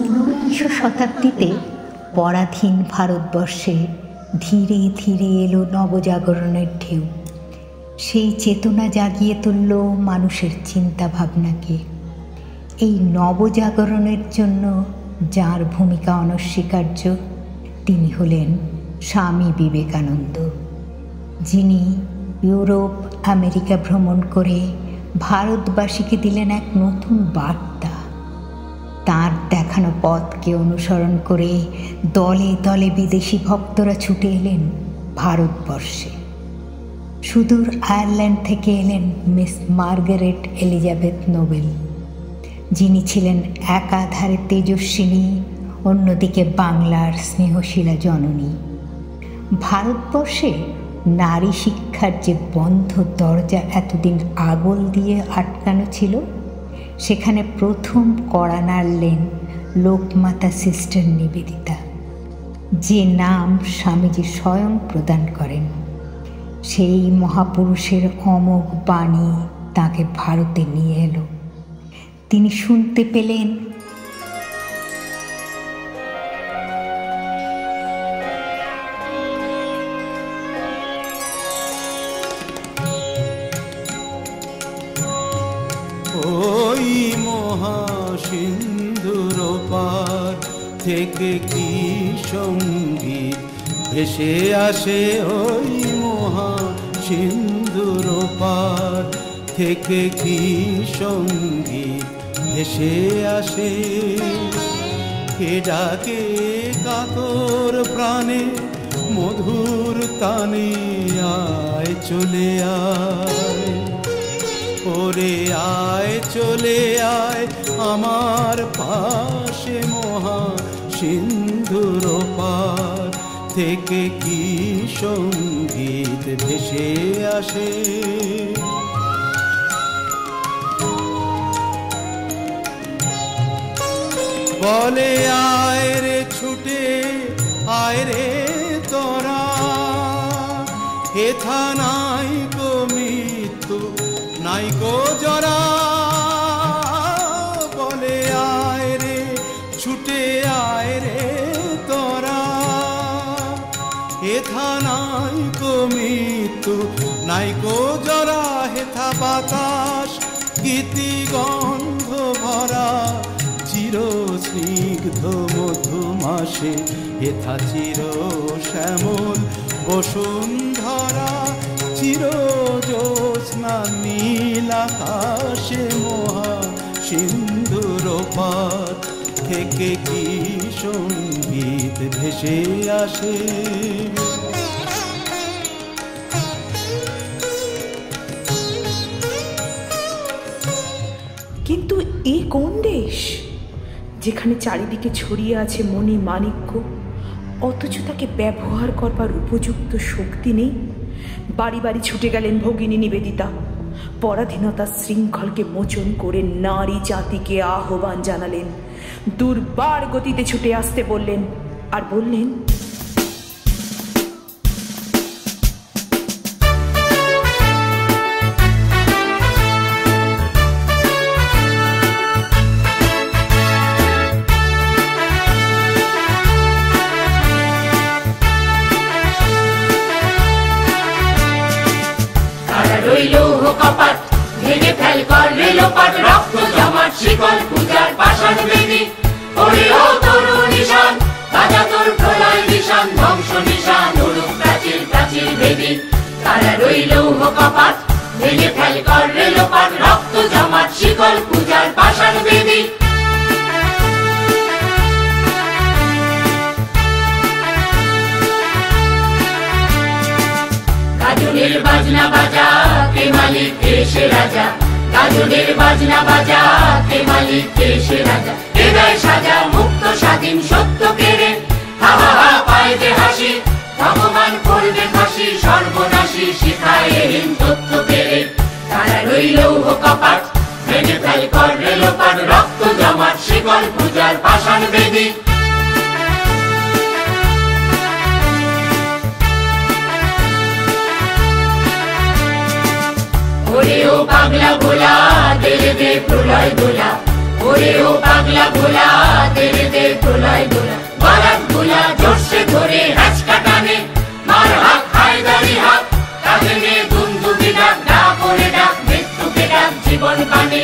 ঊনবিংশ শতাব্দীতে পরাধীন ভারতবর্ষে ধীরে ধীরে এলো নবজাগরণের ঢেউ। সেই চেতনা জাগিয়ে তুলল মানুষের চিন্তা ভাবনাকে। এই নবজাগরণের জন্য যার ভূমিকা অনস্বীকার্য, তিনি হলেন স্বামী বিবেকানন্দ, যিনি ইউরোপ আমেরিকা ভ্রমণ করে ভারতবাসীকে দিলেন এক নতুন বার্তা। তার দেখানো পথকে অনুসরণ করে দলে দলে বিদেশি ভক্তরা ছুটে এলেন ভারতবর্ষে। সুদূর আয়ারল্যান্ড থেকে এলেন মিস মার্গারেট এলিজাবেথ নোবেল, যিনি ছিলেন একাধারে তেজস্বিনী, অন্যদিকে বাংলার স্নেহশীলা জননী। ভারতবর্ষে নারী শিক্ষার যে বন্ধ দরজা এতদিন আগল দিয়ে আটকানো ছিল, সেখানে প্রথম কড়া নাড়লেন লোকমাতা সিস্টার নিবেদিতা, যে নাম স্বামীজি স্বয়ং প্রদান করেন। সেই মহাপুরুষের অমোঘ বাণী তাকে ভারতে নিয়ে এলো। তিনি শুনতে পেলেন ওই মহাসিন্ধুর পার থেকে কি সঙ্গীত ভেসে আসে, ওই মহাসিন্ধুর পার থেকে কি সঙ্গীত ভেসে আসে। কে ডাকে কাতর প্রাণে মধুর তানে, আয় চলে আয় ওরে আয় চলে আয় আমার পাশে, মহাসিন্ধুর পার থেকে কি সঙ্গীত ভেসে আসে। বলে আয় রে ছুটে আয় রে তোরা, হেথা নাই কো মৃত্যু নাই কো জরা। বলে আয় রে ছুটে আয় রে তোরা, হেথা নাই কো মৃত্যু নাই কো জরা। হেথা বাতাস গীতি গন্ধ ভরা, চির স্নিগ্ধ মধুমাসে। হেথা চির শ্যামল বসুন্ধরা, চির জ্যোৎস্না নীল আকাশে, মহাসিন্ধুর পার থেকে কি সঙ্গীত ভেসে আসে। কিন্তু এ কোন দেশ, যেখানে চারিদিকে ছড়িয়ে আছে মণি মাণিক্য, অথচ তাকে ব্যবহার করবার উপযুক্ত শক্তি নেই? বাড়ি বাড়ি ছুটে গেলেন ভগিনী নিবেদিতা। পরাধীনতার শৃঙ্খলকে মোচন করে নারী জাতিকে আহ্বান জানালেন। দুর্বার গতিতে ছুটে আসতে বললেন, আর বললেন, কপাট ভেঙে ফেল কর রেলোপাট, রক্ত জমাট শিকল পূজার পাষাণ বেদী। ওরে ও তরু নিশান বাজা তোর প্রলয় নিশান, ধ্বংস নিশান উড়ুক প্রাচীর প্রাচীর বেদী। তারা রইল কপাট ভেঙে ফেল কর রেলোপাট, রক্ত জমাট শিকল পূজার পাষাণ বেদী। গাজনের বাজনা বাজা কে মালিক কে সে রাজা, গাজনের বাজনা বাজা কে মালিক কে সে রাজা। হৃদয় সাজা মুক্ত স্বাধীন সত্য কেড়ে, হা হা হা পায় যে হাসি, ভগবান করবে ফাঁসি সর্বনাশী শিখায় এহীন তথ্য কেড়ে। তারা রইল কপাট ভেঙে ফেল কর রেলোপাট, রক্ত জমাট শিকল পূজার পাষাণ বেদী। ওরে ও পাগলা ভোলা দে দে প্রলয় দোলা, ওরে ও পাগলা ভোলা তেরে দে প্রলয় দোলা বারাত ভোলা জোরসে ধরে হ্যাচকা টানে মার হাত হায়দারি হাত কাঁধে নিয়ে দুন্দুবি ডাক ডাক ওরে ডাক মৃত্যুকে ডাক জীবন পানে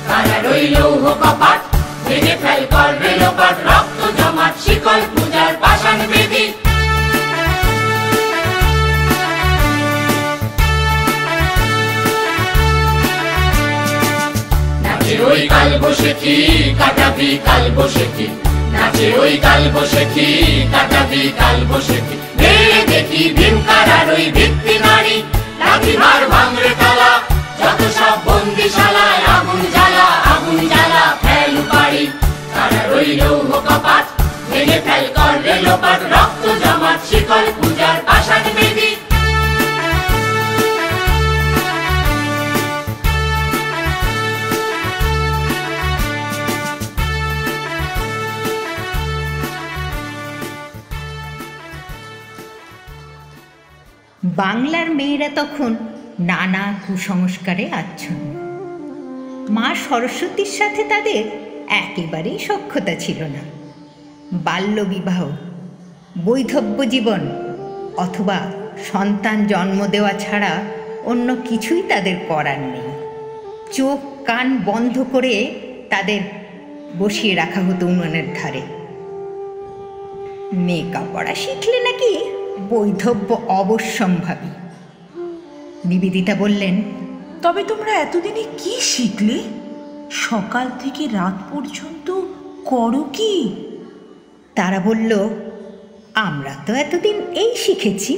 তারা রইল কপাট ভেঙে ফেল কর রেলোপাট রক্ত জমাট শিকল পূজার পাষাণ বেদী নাচে ওই কাল বসেছি কাটাবি কাল বসেছি নাচে ওই কাল বসেছি কাটাবি কাল বসেছি মেয়ে দেখি ভীমকারার ওই ভিত্তি নারী লাঠি মার ভাঙরে তালা যত সব বন্দিশালায় আগুন জ্বালা ফেল পাড়ি তারা রইল কপাট ভেঙে ফেল কর রেলোপাট রক্ত জমাট শিকল পূজার পাষাণ বেদী বাংলার মেয়েরা তখন নানা কুসংস্কারে আচ্ছন্ন। মা সরস্বতীর সাথে তাদের একেবারেই সখ্যতা ছিল না। বাল্যবিবাহ, বৈধব্য জীবন অথবা সন্তান জন্ম দেওয়া ছাড়া অন্য কিছুই তাদের করার নেই। চোখ কান বন্ধ করে তাদের বসিয়ে রাখা হতো উনুনের ধারে। লেখাপড়া শিখলে নাকি বৈধব্য অবশ্যম্ভাবী। নিবেদিতা বললেন, তবে তোমরা এতদিনে কি শিখলে? সকাল থেকে রাত পর্যন্ত করো কি? তারা বলল, আমরা তো এতদিন এই শিখেছি।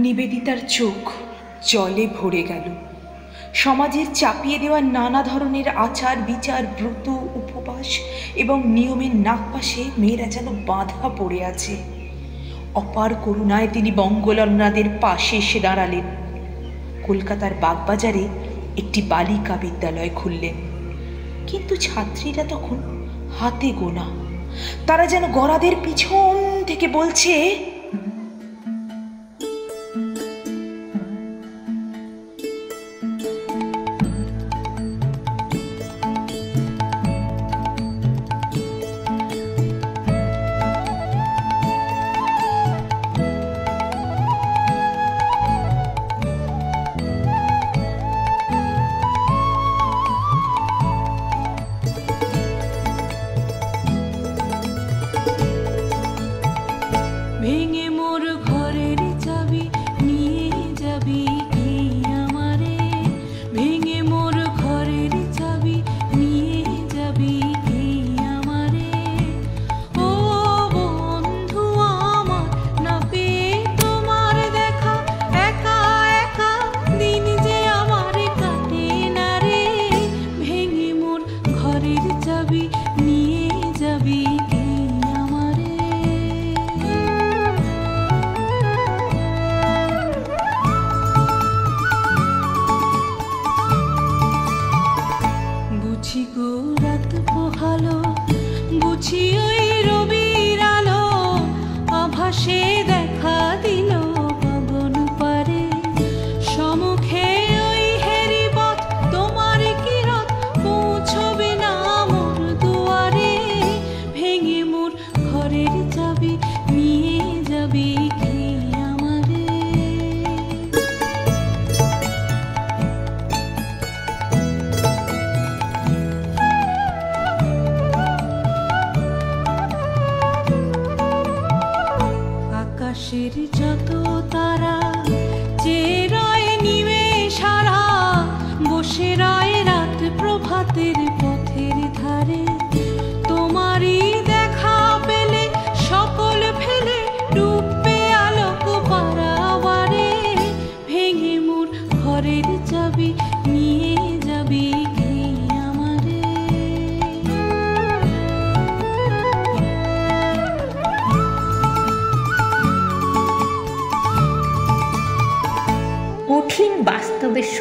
নিবেদিতার চোখ জলে ভরে গেল। সমাজের চাপিয়ে দেওয়া নানা ধরনের আচার বিচার, ব্রত, উপবাস এবং নিয়মের নাগপাশে মেয়েরা যেন বাঁধা পড়ে আছে। অপার করুণায় তিনি বঙ্গলন্নাদের পাশে এসে দাঁড়ালেন। কলকাতার বাগবাজারে একটি বালিকা বিদ্যালয় খুললেন, কিন্তু ছাত্রীরা তখন হাতে গোনা। তারা যেন গরাদের পিছন থেকে বলছে,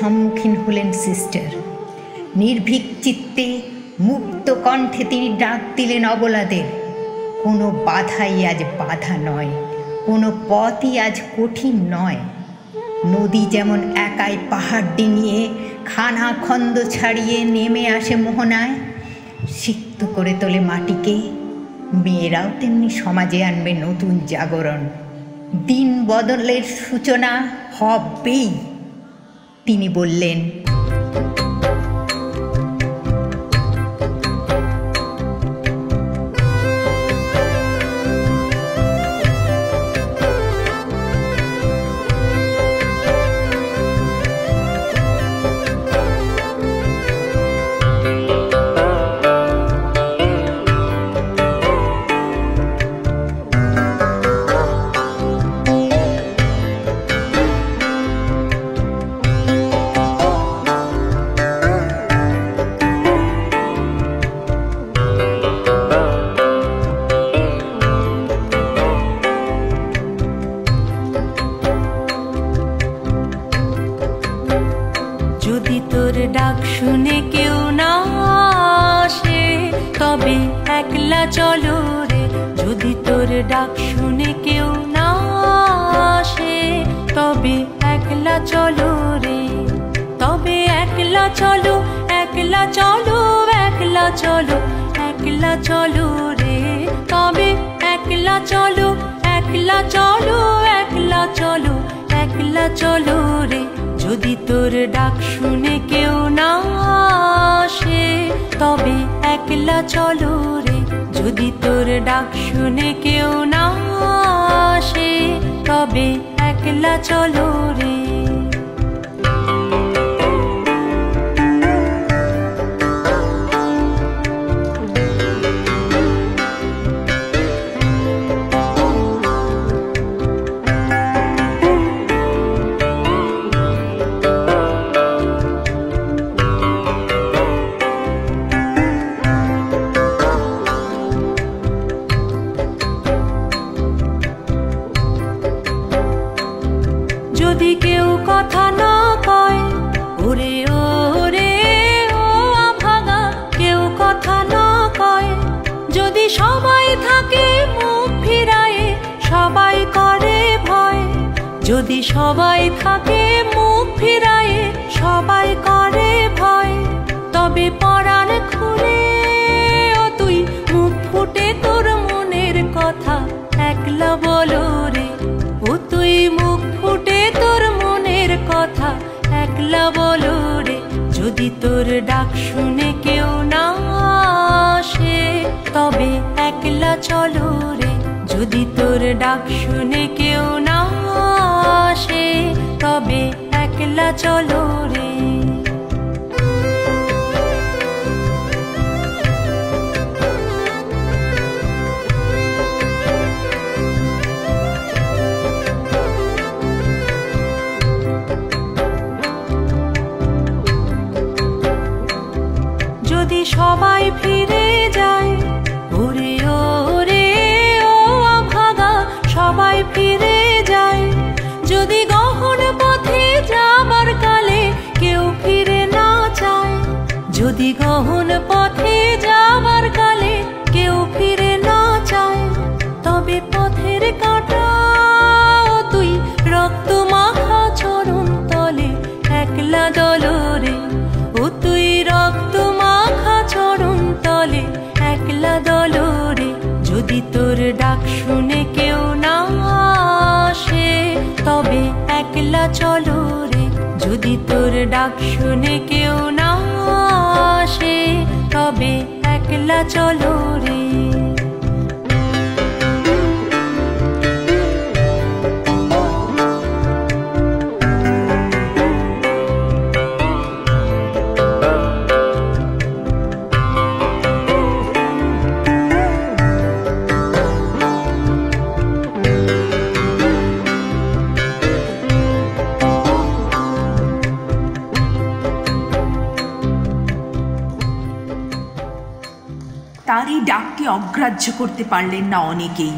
সম্মুখীন হলেন সিস্টার। নির্ভীক চিত্তে মুক্ত কণ্ঠে তিনি ডাক দিলেন অবলাদের। কোনো বাধাই আজ বাধা নয়, কোনো পথই আজ কঠিন নয়। নদী যেমন একাই পাহাড় ডিঙিয়ে খানা খন্দ ছাড়িয়ে নেমে আসে মোহনায়, সিক্ত করে তোলে মাটিকে, মেয়েরাও তেমনি সমাজে আনবে নতুন জাগরণ। দিন বদলের সূচনা হবেই। তিনি বললেন, যদি তোর ডাক শুনে কেউ না আসে তবে একলা চলো রে। যদি তোর ডাক শুনে কেউ না আসে তবে একলা চলো রে। তবে একলা চলো, একলা চলো, একলা চলো, একলা চলো রে। তবে একলা চলো, একলা চলো, একলা চলো, একলা চলো রে। যদি তোর ডাক শুনে কেউ না আসে তবে একলা চলো রে। যদি তোর ডাক শুনে কেউ না আসে তবে একলা চলো রে। যদি কেউ কথা না কয়, ওরে ওরে ও আভাগা, কেউ কথা না কয়। যদি সবাই থাকে মুখ ফিরায়ে, সবাই করে ভয়। যদি সবাই থাকে মুখ ফিরায়ে, সবাই করে ভয়। তবে পরাণ খুলে ও তুই মুখ ফুটে তোর মনের কথা একলা বলো রে। ও তুই মুখ ফুটে তোর মনের কথা একলা বলো রে। যদি তোর ডাক শুনে কেউ না আসে তবে একলা চলো রে। যদি তোর ডাক শুনে কেউ না আসে তবে একলা চলো রে। যদি সবাই ফিরে যায়, ওরে ওরে ও আভাগা, সবাই ফিরে যায়। যদি গহন পথে যাবার কালে কেউ ফিরে না চায়, যদি গহন পথে যাবার কালে কেউ ফিরে না চায়, তবে পথের কাঁটা তুই রক্ত মাখা চরণ তলে একলা দলরে। ও তুই রক্ত মাখা চরণ তলে একলা দলরে। যদি তোর ডাক শুনে কেউ না আসে তবে একলা চলো রে। যদি তোর ডাক শুনে কেউ না আসে তবে একলা চলো রে। তার এই ডাককে অগ্রাহ্য করতে পারলেন না অনেকেই।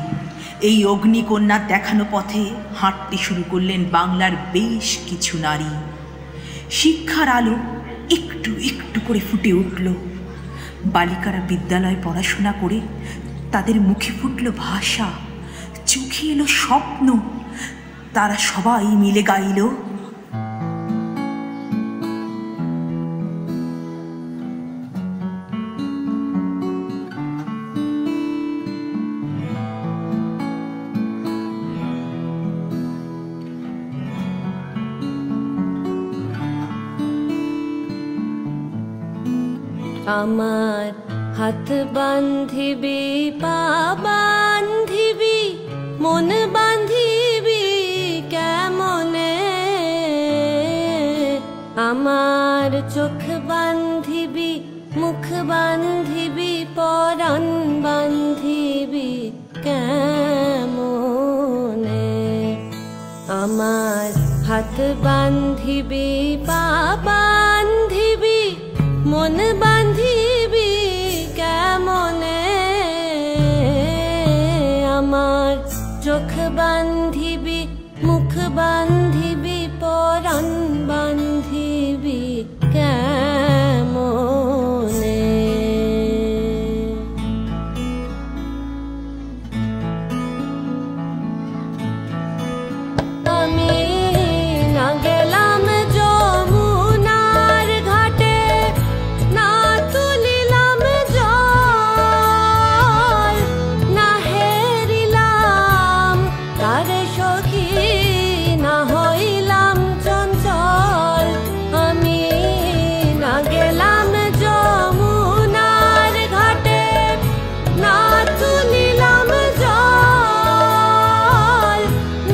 এই অগ্নিকন্যার দেখানো পথে হাঁটতে শুরু করলেন বাংলার বেশ কিছু নারী। শিক্ষার আলো একটু একটু করে ফুটে উঠল। বালিকারা বিদ্যালয়ে পড়াশোনা করে তাদের মুখে ফুটল ভাষা, চোখে এলো স্বপ্ন। তারা সবাই মিলে গাইল, আমার হাত বান্ধিবি, পা বান্ধিবি, মন বান্ধিবি কেমনে, আমার চোখ বান্ধিবি, মুখ বান্ধিবি, পরাণ বান্ধিবি কেমনে, আমার হাত বান্ধিবি, পা বান্ধিবি, মন বান্ধিবি কেমনে, আমার চোখ বান্ধিবি, মুখ বান্ধিবি, পরাণ বান্ধিবি কেমনে। আমি না গেলাম যমুনার ঘাটে, না তুলিলাম জল, না হেরিলাম তারে সখী, না হইলাম চঞ্চল। আমি না গেলাম যমুনার ঘাটে, না তুলিলাম জল,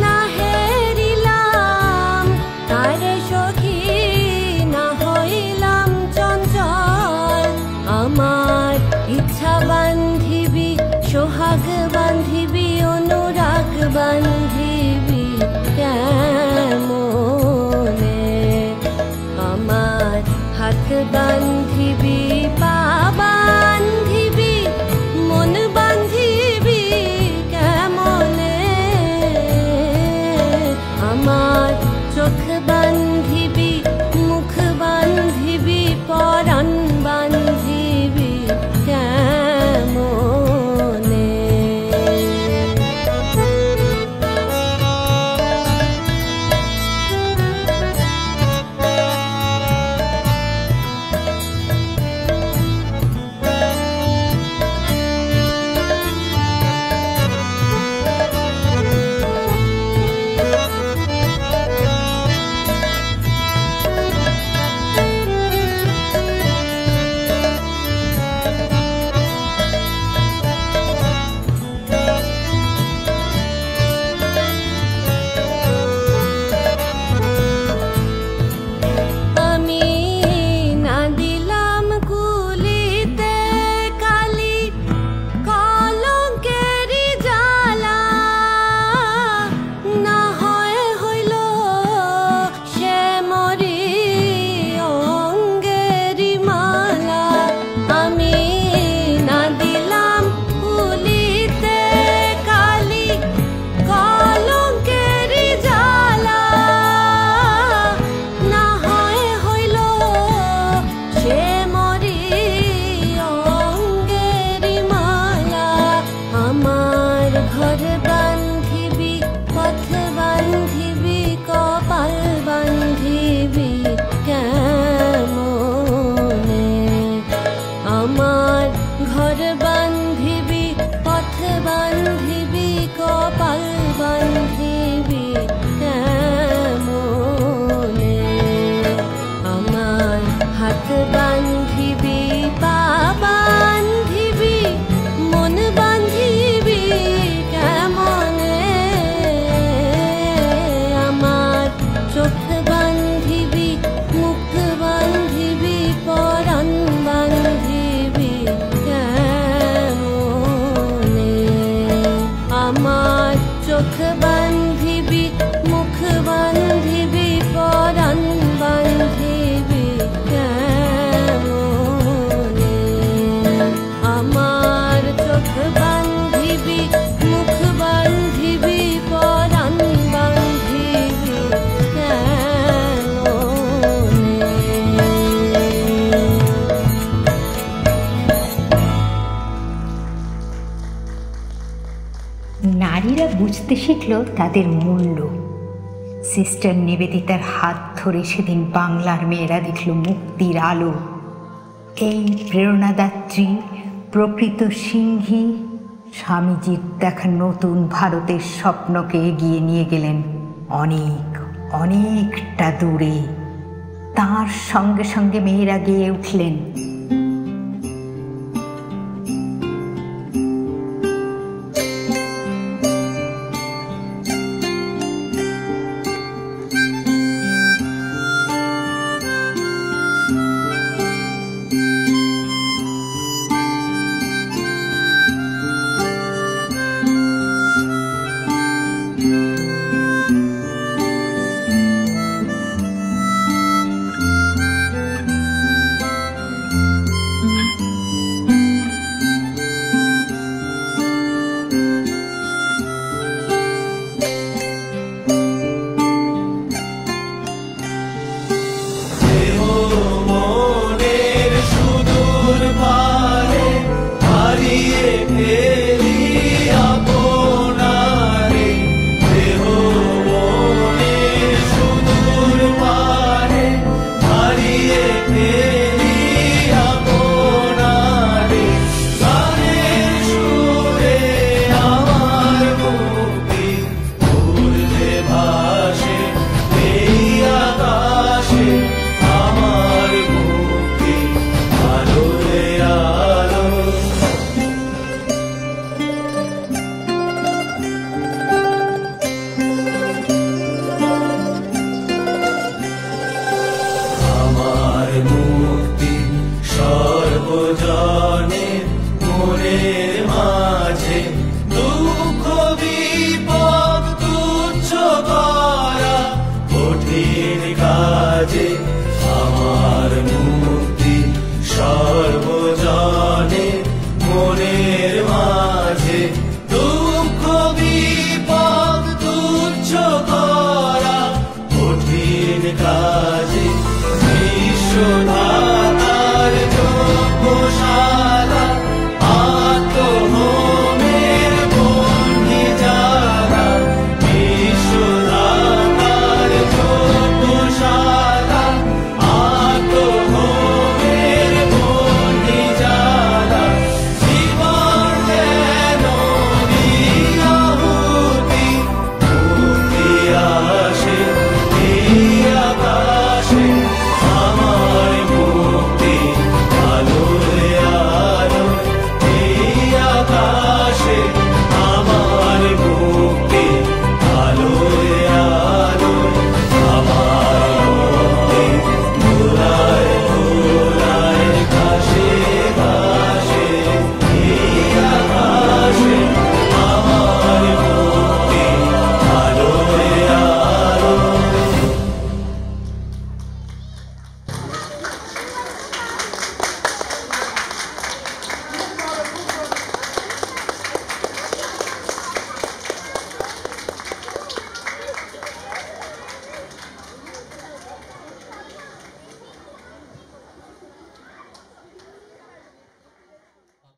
না হেরিলাম তারে সখী, না হইলাম চঞ্চল। আমার ইচ্ছা বান্ধিবি, সোহাগ বান্ধিবি, অনুরাগ বান্ধিবি কেমনে, আমার হাত বান্ধিবি, পা বান্ধিবি, মন বান্ধিবি কেমনে, আমার চোখ বান্ধিবি, মুখ বান্ধিবি, পরাণ বান্ধিবি কেমনে। আমি না দিলাম কুলিতে কালি, কলঙ্কেরি জ্বালা, না হয় হইল সে মরি অঙ্গেরি মালা। আমি না দিলাম কুলিতে কালি, কলঙ্কেরি জ্বালা, না হয় হইল সে মরি অঙ্গেরি মালা। আমার ঘর বান্ধিবি, পথ বান্ধিবি, কপাল বান্ধিবি কেমনে, আমার ঘর বান্ধিবি, পথ বান্ধিবি, কপাল বান্ধিবি কেমনে, আমার হাত বান্ধিবি, পা বান্ধিবি, মন বান্ধিবি কেমনে, আমার চোখ বান্ধিবি, মুখ বান্ধিবি, পরাণ বান্ধিবি কেমনে, আমার চোখ বান্ধিবি, মুখ বান্ধিবি, পরাণ বান্ধিবি কেমনে। নারীরা বুঝতে শিখল তাদের মূল্য। সিস্টার নিবেদিতার হাত ধরে সেদিন বাংলার মেয়েরা দেখল মুক্তির আলো। এই প্রেরণাদাত্রী প্রকৃত সিংহী স্বামীজির দেখা নতুন ভারতের স্বপ্নকে এগিয়ে নিয়ে গেলেন অনেক অনেকটা দূরে। তার সঙ্গে সঙ্গে মেয়েরা গেয়ে উঠলেন,